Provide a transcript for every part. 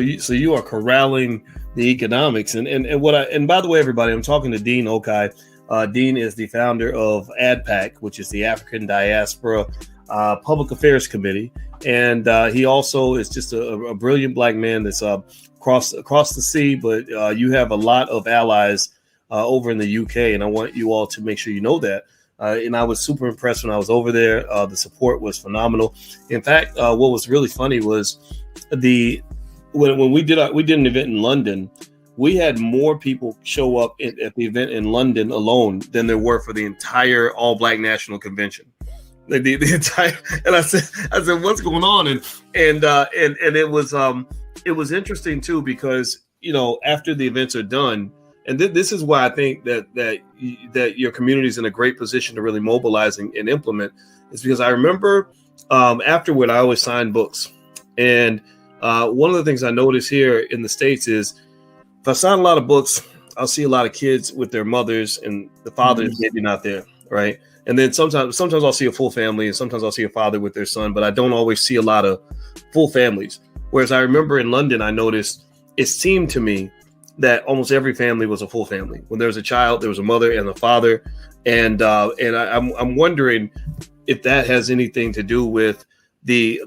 you are corralling the economics, and by the way, everybody, I'm talking to Dean Okai. Dean is the founder of ADPAC, which is the African Diaspora Public Affairs Committee, and he also is just a brilliant black man that's across the sea. But you have a lot of allies over in the UK, and I want you all to make sure you know that. And I was super impressed when I was over there. The support was phenomenal. In fact, what was really funny was when we did an event in London, we had more people show up at the event in London alone than there were for the entire All Black National Convention. Like the entire, and I said, what's going on? And it was interesting too, because after the events are done, and this is why I think that your community is in a great position to really mobilize and implement, is because I remember afterward I always sign books, and one of the things I notice here in the States is if I sign a lot of books, I'll see a lot of kids with their mothers and the father is maybe not there, right? And then sometimes I'll see a full family, and sometimes I'll see a father with their son, but I don't always see a lot of full families. Whereas I remember in London, I noticed it seemed to me that almost every family was a full family. When there was a child, there was a mother and a father, and I'm wondering if that has anything to do with the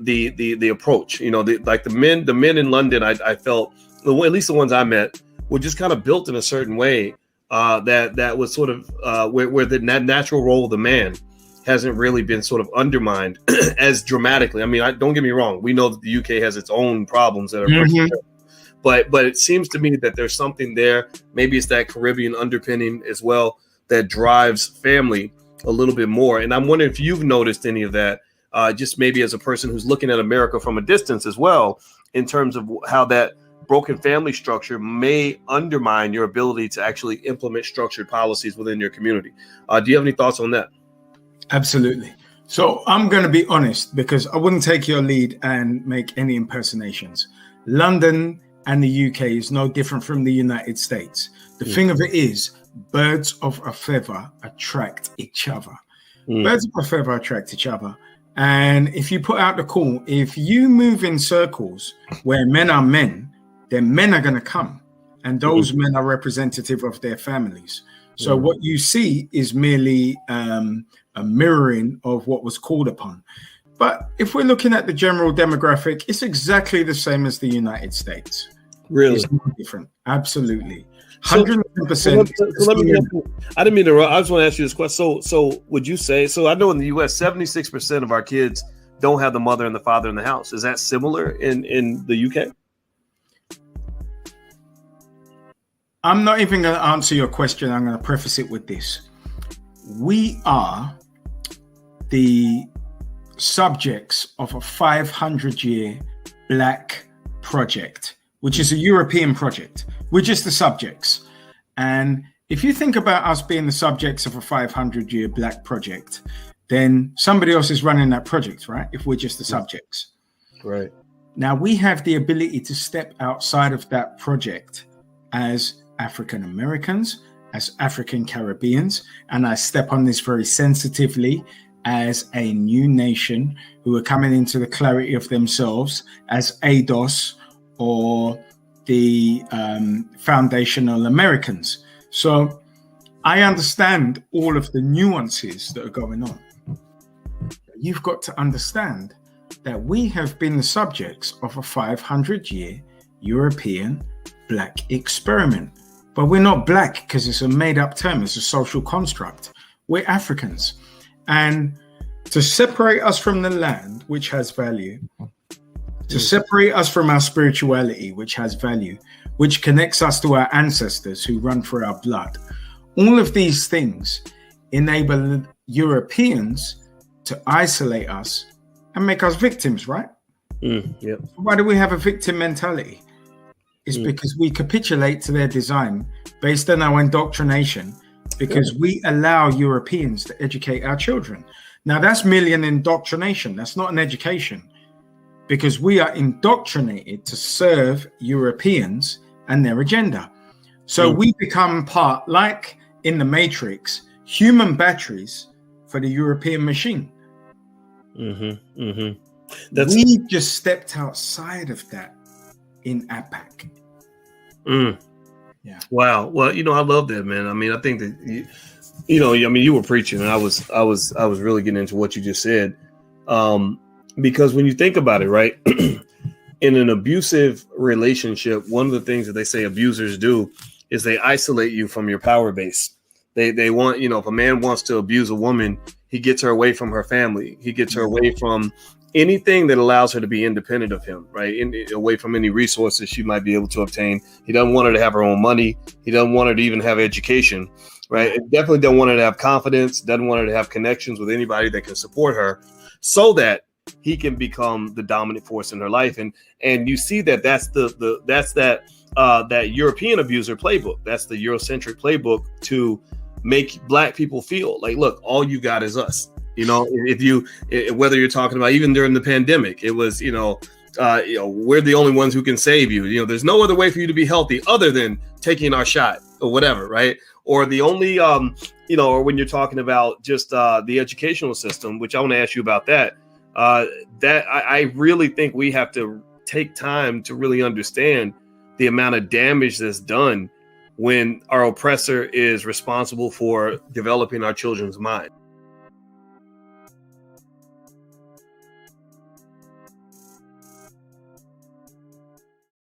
approach. The men in London, I felt, at least the ones I met, were just kind of built in a certain way that was sort of where the natural role of the man hasn't really been sort of undermined as dramatically. I mean, don't get me wrong. We know that the UK has its own problems that are but it seems to me that there's something there. Maybe it's that Caribbean underpinning as well that drives family a little bit more. And I'm wondering if you've noticed any of that, just maybe as a person who's looking at America from a distance as well, in terms of how that broken family structure may undermine your ability to actually implement structured policies within your community. Do you have any thoughts on that? Absolutely. So I'm going to be honest, because I wouldn't take your lead and make any impersonations. London and the UK is no different from the United States. The thing of it is, birds of a feather attract each other. Birds of a feather attract each other. And if you put out the call, if you move in circles where men are men, then men are going to come. And those men are representative of their families. So what you see is merely a mirroring of what was called upon. But if we're looking at the general demographic, it's exactly the same as the United States. Really? It's not different. Absolutely. 110%. Let me, I didn't mean to. I just want to ask you this question. So would you say, so I know in the US, 76% of our kids don't have the mother and the father in the house. Is that similar in the UK? I'm not even going to answer your question. I'm going to preface it with this. We are the subjects of a 500-year Black project, which is a European project. We're just the subjects. And if you think about us being the subjects of a 500-year Black project, then somebody else is running that project, right? If we're just the subjects. Right. Now, we have the ability to step outside of that project as African Americans, as African Caribbeans, and I step on this very sensitively, as a new nation who are coming into the clarity of themselves as ADOS or the foundational Americans. So I understand all of the nuances that are going on. You've got to understand that we have been the subjects of a 500-year European Black experiment. But we're not Black because it's a made-up term. It's a social construct. We're Africans. And to separate us from the land, which has value, to separate us from our spirituality, which has value, which connects us to our ancestors who run through our blood, all of these things enable Europeans to isolate us and make us victims, right? Yep. Why do we have a victim mentality? It's because we capitulate to their design based on our indoctrination, because we allow Europeans to educate our children. Now, that's merely an indoctrination. That's not an education, because we are indoctrinated to serve Europeans and their agenda. So we become part, like in the Matrix, human batteries for the European machine. We just stepped outside of that in ADPAC. Yeah. Wow. Well, I love that, man. I mean, I think that you were preaching, and I was really getting into what you just said, because when you think about it, right, in an abusive relationship, one of the things that they say abusers do is they isolate you from your power base. They want, if a man wants to abuse a woman, he gets her away from her family. He gets her away from anything that allows her to be independent of him, right? Away from any resources she might be able to obtain. He doesn't want her to have her own money. He doesn't want her to even have education, right? He definitely don't want her to have confidence. Doesn't want her to have connections with anybody that can support her, so that he can become the dominant force in her life. And you see that's that European abuser playbook. That's the Eurocentric playbook to make Black people feel like, look, all you got is us. Whether you're talking about even during the pandemic, it was, we're the only ones who can save you. There's no other way for you to be healthy other than taking our shot or whatever, right? Or the only, or when you're talking about just the educational system, which I want to ask you about that. I really think we have to take time to really understand the amount of damage that's done when our oppressor is responsible for developing our children's mind.